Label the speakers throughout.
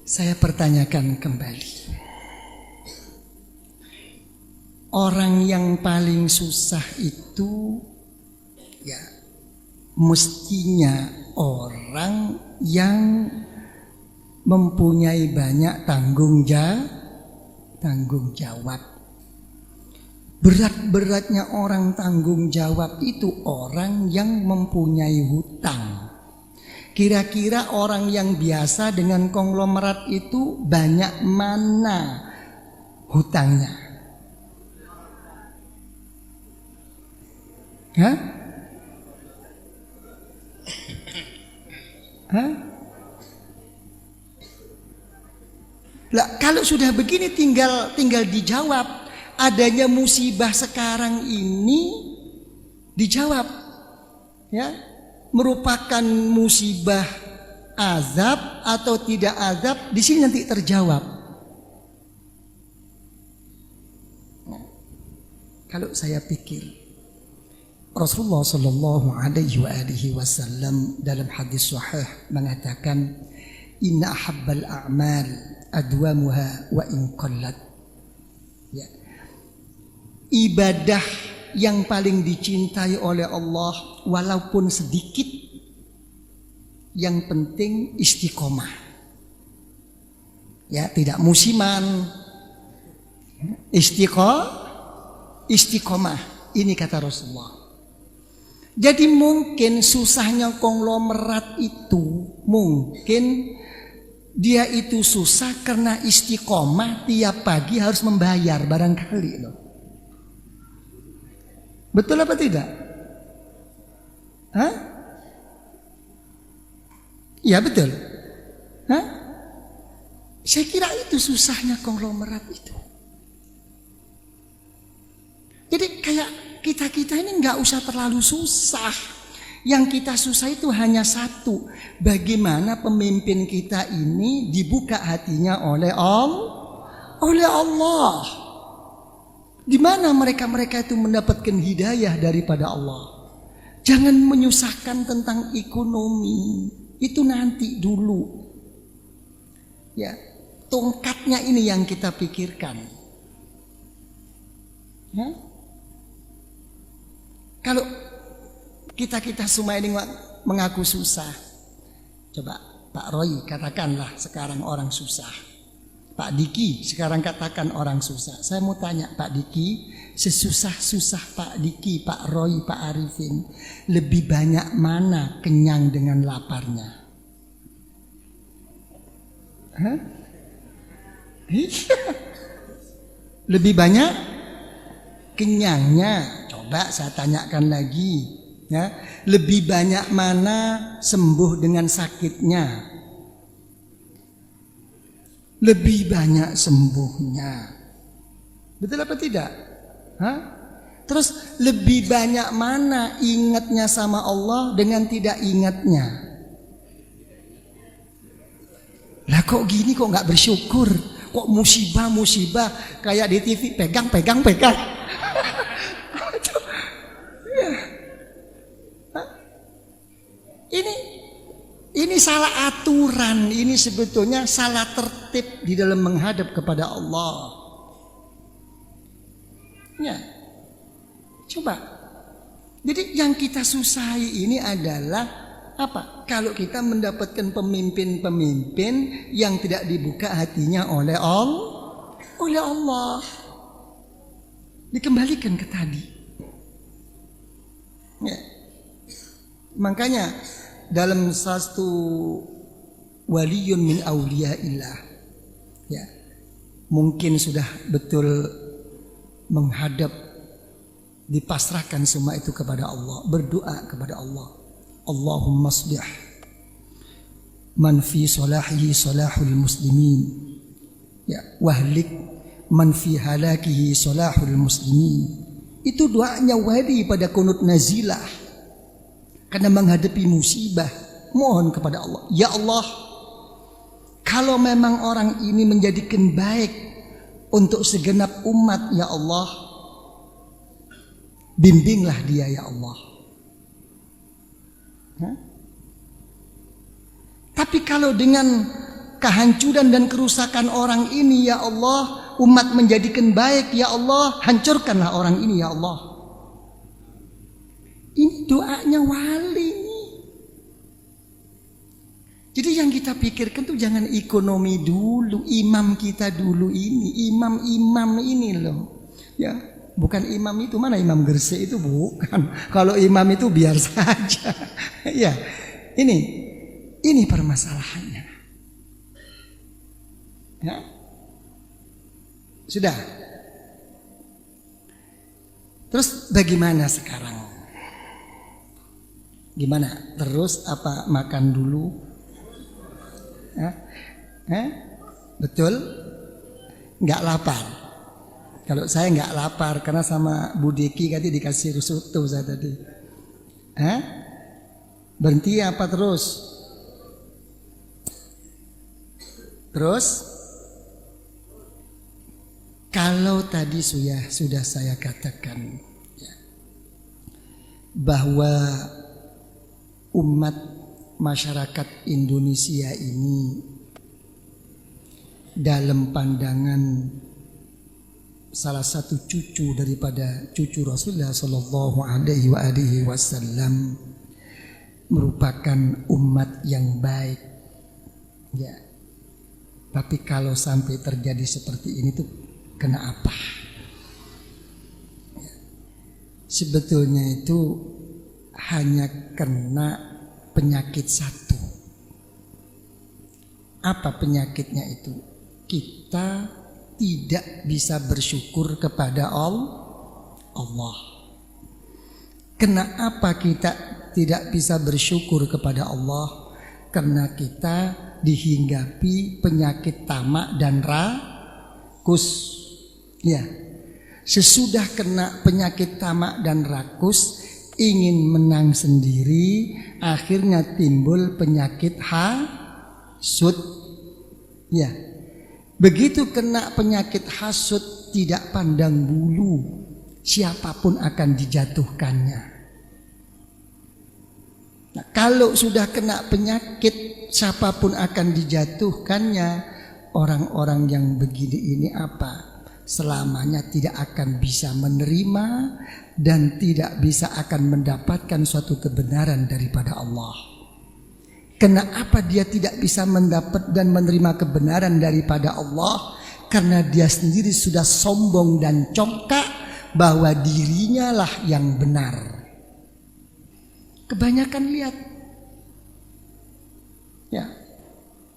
Speaker 1: Saya pertanyakan kembali. Orang yang paling susah itu ya mestinya orang yang mempunyai banyak tanggung jawab. Berat-beratnya orang tanggung jawab itu orang yang mempunyai hutang. Kira-kira orang yang biasa dengan konglomerat itu banyak mana hutangnya? Hah? Hah? Lah, kalau sudah begini tinggal dijawab. Adanya musibah sekarang ini dijawab, ya, merupakan musibah azab atau tidak azab, di sini nanti terjawab. Nah, kalau saya pikir Rasulullah Shallallahu Alaihi Wasallam dalam hadis sahih mengatakan, Inna ahabbal a'mal adwamuha wa in qallat. Ya. Ibadah yang paling dicintai oleh Allah walaupun sedikit, yang penting istiqomah. Ya, tidak musiman. Istiqomah. Ini kata Rasulullah. Jadi mungkin susahnya konglomerat itu, mungkin dia itu susah karena istiqomah tiap pagi harus membayar barangkali loh. Betul apa tidak? Hah? Ya betul. Hah? Saya kira itu susahnya konglomerat itu. Jadi kayak kita ini nggak usah terlalu susah. Yang kita susah itu hanya satu, bagaimana pemimpin kita ini dibuka hatinya oleh Allah. Di mana mereka itu mendapatkan hidayah daripada Allah. Jangan menyusahkan tentang ekonomi, itu nanti dulu. Ya, tongkatnya ini yang kita pikirkan. Ya? Kalau kita semua ini mengaku susah, coba Pak Roy katakanlah sekarang orang susah. Pak Diki sekarang katakan orang susah. Saya mau tanya Pak Diki, sesusah-susah Pak Diki, Pak Roy, Pak Arifin, lebih banyak mana kenyang dengan laparnya? Hah? Lebih banyak kenyangnya. Coba saya tanyakan lagi, ya. Lebih banyak mana sembuh dengan sakitnya? Lebih banyak sembuhnya. Betul apa tidak? Hah? Terus lebih banyak mana ingatnya sama Allah dengan tidak ingatnya? Lah kok gini, kok nggak bersyukur? Kok musibah kayak di TV pegang. Ini salah aturan, ini sebetulnya salah tertib di dalam menghadap kepada Allah. Ya, coba. Jadi yang kita susahi ini adalah apa? Kalau kita mendapatkan pemimpin-pemimpin yang tidak dibuka hatinya oleh Allah, dikembalikan ke tadi. Ya. Makanya dalam satu waliyun min awliyaillah, ya, mungkin sudah betul menghadap, dipasrahkan semua itu kepada Allah, berdoa kepada Allah, Allahumma aslih man fi salahihi salahul muslimin, ya, wahlik man fi halakihi salahul muslimin. Itu doanya wali pada kunut nazilah. Karena menghadapi musibah, mohon kepada Allah, ya Allah, kalau memang orang ini menjadikan baik untuk segenap umat, ya Allah, bimbinglah dia, ya Allah. Hah? Tapi kalau dengan kehancuran dan kerusakan orang ini ya Allah, umat menjadikan baik ya Allah, hancurkanlah orang ini ya Allah. Ini doanya wali nih. Jadi yang kita pikirkan tuh jangan ekonomi dulu, imam kita dulu ini, imam-imam ini loh. Ya, bukan imam itu, mana imam Gresik itu bukan. Kalau imam itu biar saja. Ya, ini permasalahannya. Ya. Sudah. Terus bagaimana sekarang? Gimana? Terus apa makan dulu? Betul? Nggak lapar. Kalau saya nggak lapar karena sama Bu Diki tadi dikasih risotto saya tadi. Berhenti apa terus? Terus? Kalau tadi sudah saya katakan ya, bahwa umat masyarakat Indonesia ini dalam pandangan salah satu cucu daripada cucu Rasulullah Sallallahu Alaihi Wasallam merupakan umat yang baik. Ya, tapi kalau sampai terjadi seperti ini tuh kena apa? Ya. Sebetulnya itu hanya kena penyakit satu. Apa penyakitnya itu? Kita tidak bisa bersyukur kepada Allah. Kenapa kita tidak bisa bersyukur kepada Allah? Karena kita dihinggapi penyakit tamak dan rakus. Ya, sesudah kena penyakit tamak dan rakus, ingin menang sendiri, akhirnya timbul penyakit hasud. Ya, begitu kena penyakit hasud tidak pandang bulu, siapapun akan dijatuhkannya. Nah, kalau sudah kena penyakit, siapapun akan dijatuhkannya. Orang-orang yang begini ini apa? Selamanya tidak akan bisa menerima dan tidak bisa akan mendapatkan suatu kebenaran daripada Allah. Kenapa dia tidak bisa mendapat dan menerima kebenaran daripada Allah? Karena dia sendiri sudah sombong dan congkak bahwa dirinya lah yang benar. Kebanyakan lihat, ya,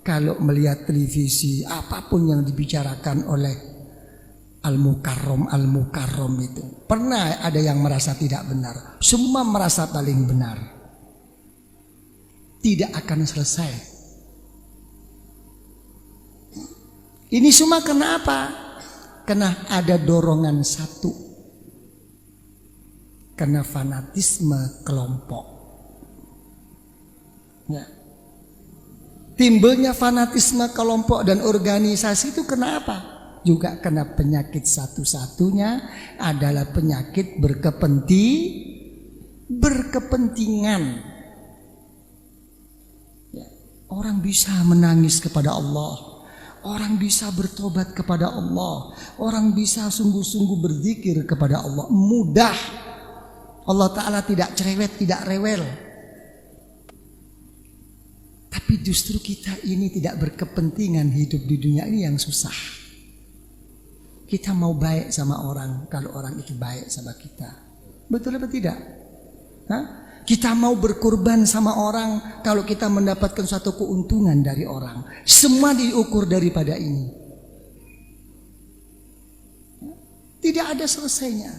Speaker 1: kalau melihat televisi, apapun yang dibicarakan oleh Al-Mukarram itu, pernah ada yang merasa tidak benar. Semua merasa paling benar. Tidak akan selesai. Ini semua kenapa? Karena ada dorongan satu. Karena fanatisme kelompok. Ya. Timbulnya fanatisme kelompok dan organisasi itu kenapa? Juga karena penyakit satu-satunya adalah penyakit berkepentingan. Ya, orang bisa menangis kepada Allah, orang bisa bertobat kepada Allah, orang bisa sungguh-sungguh berzikir kepada Allah. Mudah. Allah Ta'ala tidak cerewet, tidak rewel. Tapi justru kita ini tidak berkepentingan hidup di dunia ini yang susah. Kita mau baik sama orang kalau orang itu baik sama kita. Betul apa tidak? Kita mau berkorban sama orang kalau kita mendapatkan suatu keuntungan dari orang. Semua diukur daripada ini. Tidak ada selesainya.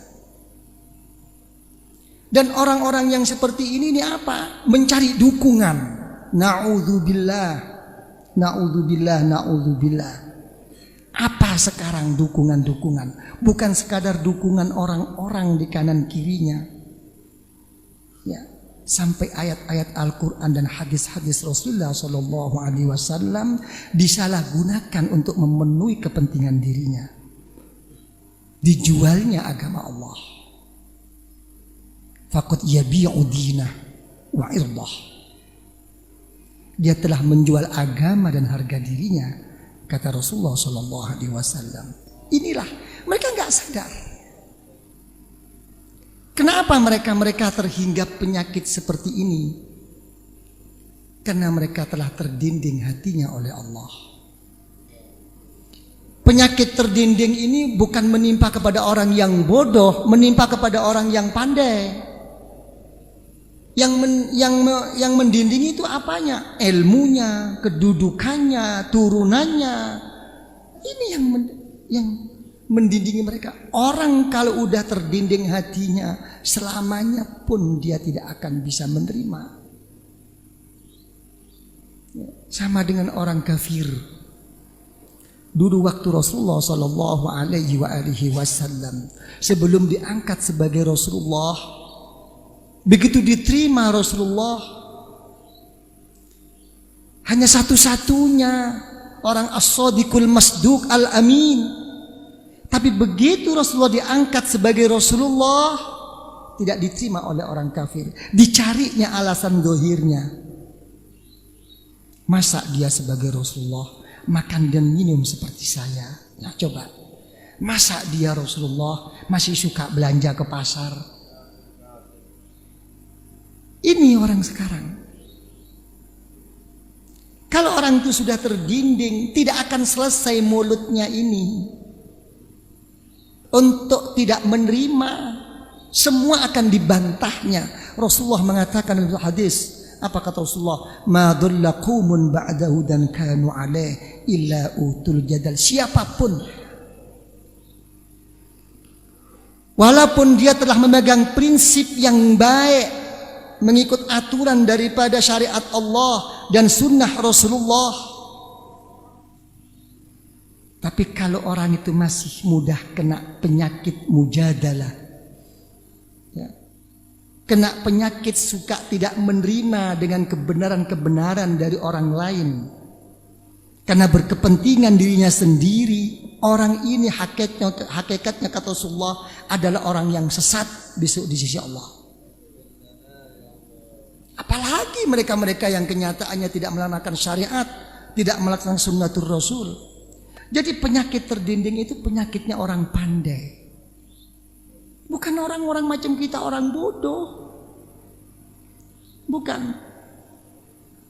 Speaker 1: Dan orang-orang yang seperti ini apa? Mencari dukungan. Na'udzubillah. Apa sekarang dukungan-dukungan? Bukan sekadar dukungan orang-orang di kanan kirinya. Ya, sampai ayat-ayat Al-Quran dan hadis-hadis Rasulullah SAW disalahgunakan untuk memenuhi kepentingan dirinya. Dijualnya agama Allah. Faqad yabi'u dinah wa irdah. Dia telah menjual agama dan harga dirinya, kata Rasulullah Shallallahu Alaihi Wasallam. Inilah mereka nggak sadar. Kenapa mereka terhinggap penyakit seperti ini? Karena mereka telah terdinding hatinya oleh Allah. Penyakit terdinding ini bukan menimpa kepada orang yang bodoh, menimpa kepada orang yang pandai. Yang mendinding itu apanya? Ilmunya, kedudukannya, turunannya. Ini yang mendindingi mereka. Orang kalau udah terdinding hatinya, selamanya pun dia tidak akan bisa menerima. Sama dengan orang kafir. Dulu waktu Rasulullah Sallallahu Alaihi Wasallam sebelum diangkat sebagai Rasulullah, begitu diterima Rasulullah, hanya satu-satunya orang as-sadiqul masduq al-amin. Tapi begitu Rasulullah diangkat sebagai Rasulullah, tidak diterima oleh orang kafir. Dicarinya alasan dohirnya. Masa dia sebagai Rasulullah makan dan minum seperti saya? Nah coba, masa dia Rasulullah masih suka belanja ke pasar? Ini orang sekarang. Kalau orang itu sudah terdinding, tidak akan selesai mulutnya ini untuk tidak menerima. Semua akan dibantahnya. Rasulullah mengatakan dalam hadis, apa kata Rasulullah? Ma dhalla qaumun ba'dahu dan kanu alaih illa utul jadal. Siapapun, walaupun dia telah memegang prinsip yang baik, mengikut aturan daripada syariat Allah dan sunnah Rasulullah, tapi kalau orang itu masih mudah kena penyakit mujadalah, ya, kena penyakit suka tidak menerima dengan kebenaran-kebenaran dari orang lain, karena berkepentingan dirinya sendiri, orang ini hakikatnya kata Rasulullah adalah orang yang sesat besok di sisi Allah. Apalagi mereka-mereka yang kenyataannya tidak melaksanakan syariat, tidak melaksanakan sunnatul Rasul. Jadi penyakit terdinding itu penyakitnya orang pandai. Bukan orang-orang macam kita, orang bodoh. Bukan.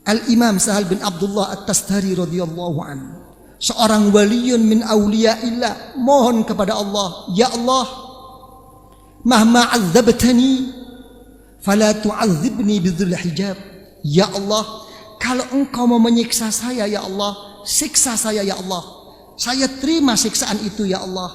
Speaker 1: Al-Imam Sahal bin Abdullah At-Tastari radhiyallahu anhu, seorang waliyun min awliyaillah, mohon kepada Allah, ya Allah, mahma 'adzabtani fala tu'adzibni bidzul hijab. Ya Allah, kalau engkau mau menyiksa saya ya Allah, siksa saya ya Allah. Saya terima siksaan itu ya Allah.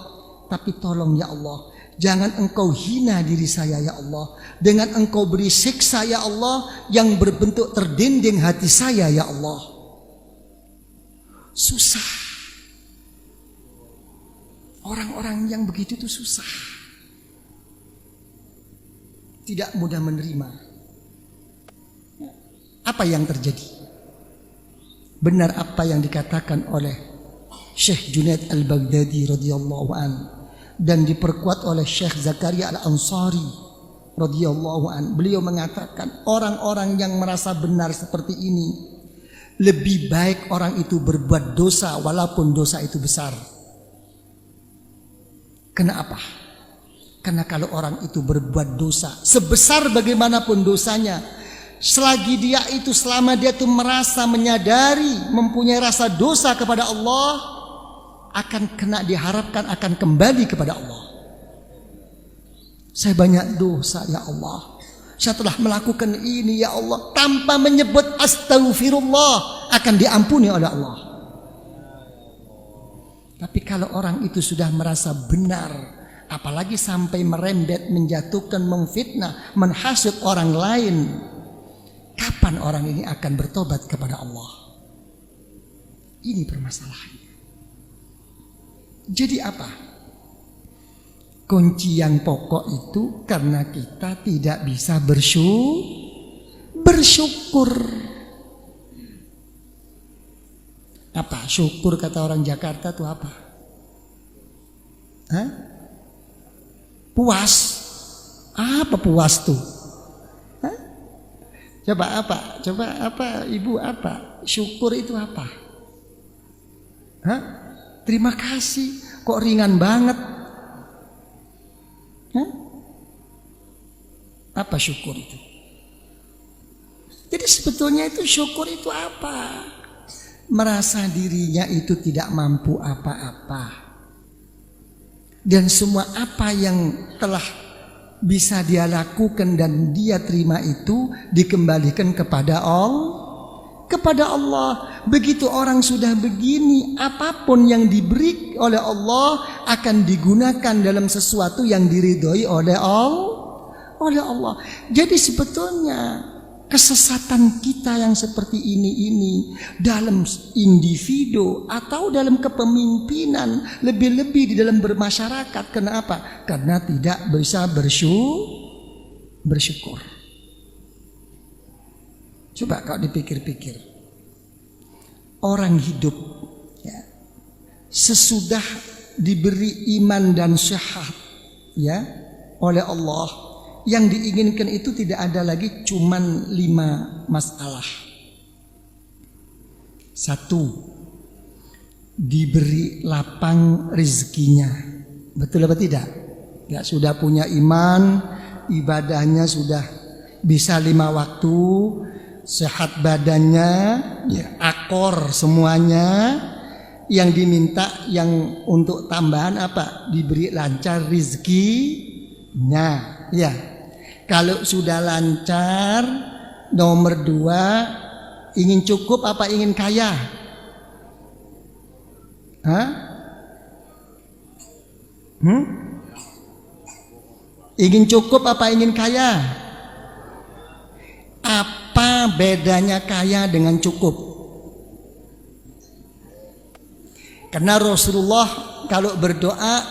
Speaker 1: Tapi tolong ya Allah, jangan engkau hina diri saya ya Allah, dengan engkau beri siksa ya Allah yang berbentuk terdinding hati saya ya Allah. Susah. Orang-orang yang begitu itu susah, tidak mudah menerima. Apa yang terjadi? Benar apa yang dikatakan oleh Syekh Junaid Al-Baghdadi radhiyallahu an dan diperkuat oleh Syekh Zakaria Al-Ansari radhiyallahu an. Beliau mengatakan orang-orang yang merasa benar seperti ini, lebih baik orang itu berbuat dosa walaupun dosa itu besar. Kenapa? Karena kalau orang itu berbuat dosa, sebesar bagaimanapun dosanya, selagi dia itu, selama dia itu merasa menyadari, mempunyai rasa dosa kepada Allah, akan kena, diharapkan akan kembali kepada Allah. Saya banyak dosa ya Allah, saya telah melakukan ini ya Allah, tanpa menyebut astaghfirullah akan diampuni oleh Allah. Tapi kalau orang itu sudah merasa benar, apalagi sampai merembet, menjatuhkan, memfitnah, menhasut orang lain, kapan orang ini akan bertobat kepada Allah? Ini permasalahannya. Jadi apa? Kunci yang pokok itu karena kita tidak bisa bersyukur. Apa? Syukur kata orang Jakarta itu apa? Hah? Puas. Apa puas tuh? Hah? Coba apa? Coba apa? Ibu apa? Syukur itu apa? Hah? Terima kasih. Kok ringan banget? Hah? Apa syukur itu? Jadi sebetulnya itu syukur itu apa? Merasa dirinya itu tidak mampu apa-apa. Dan semua apa yang telah bisa dia lakukan dan dia terima itu dikembalikan kepada Allah. Begitu orang sudah begini, apapun yang diberi oleh Allah akan digunakan dalam sesuatu yang diridhoi oleh Allah. Jadi sebetulnya kesesatan kita yang seperti ini dalam individu atau dalam kepemimpinan, lebih-lebih di dalam bermasyarakat. Kenapa? Karena tidak bisa bersyukur. Coba kalau dipikir-pikir, orang hidup ya, sesudah diberi iman dan syahad ya oleh Allah, yang diinginkan itu tidak ada lagi cuman 5 masalah. 1, diberi lapang rezekinya. Betul apa tidak? Ya, sudah punya iman, ibadahnya sudah bisa 5 waktu, sehat badannya, ya, akor semuanya. Yang diminta yang untuk tambahan apa? Diberi lancar rezekinya. Ya. Kalau sudah lancar, nomor 2, ingin cukup apa ingin kaya? Hah? Ingin cukup apa ingin kaya? Apa bedanya kaya dengan cukup? Karena Rasulullah kalau berdoa,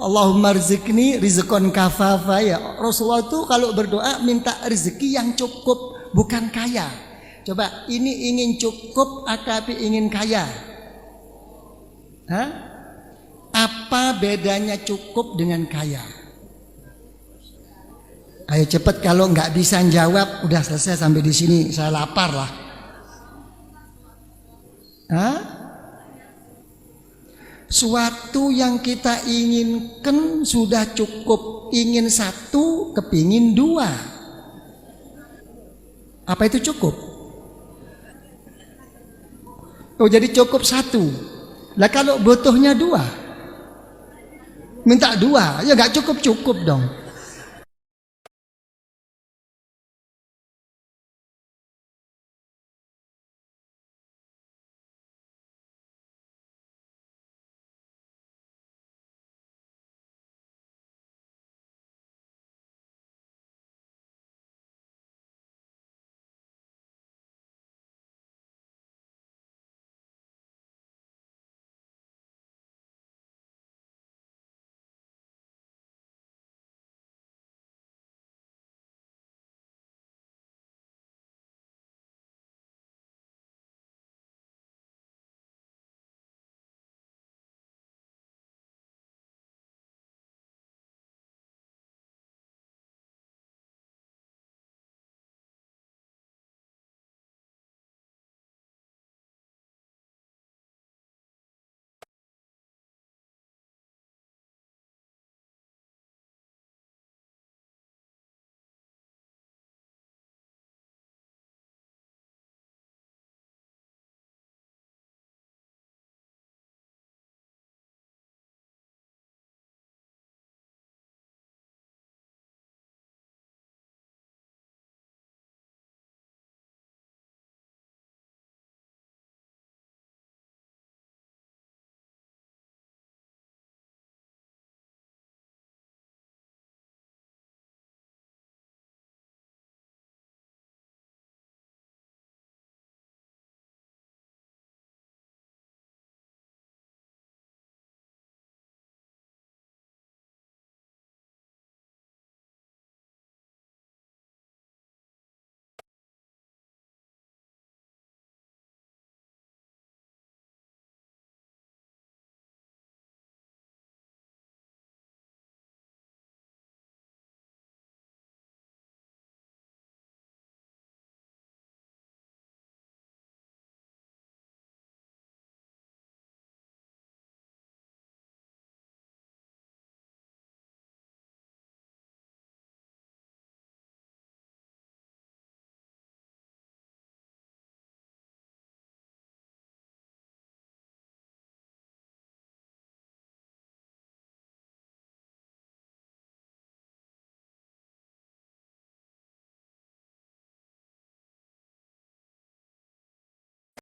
Speaker 1: Allahumma rizqni rizqan kafafa, ya. Rasulullah itu kalau berdoa minta rezeki yang cukup, bukan kaya. Coba, ini ingin cukup akapi ingin kaya. Hah? Apa bedanya cukup dengan kaya? Ayo cepat, kalau nggak bisa jawab udah selesai sampai di sini, saya lapar lah. Hah? Suatu yang kita inginkan sudah cukup. Ingin 1, kepingin 2. Apa itu cukup? Oh, jadi cukup 1. Lah kalau butuhnya 2, minta 2, ya gak cukup-cukup dong.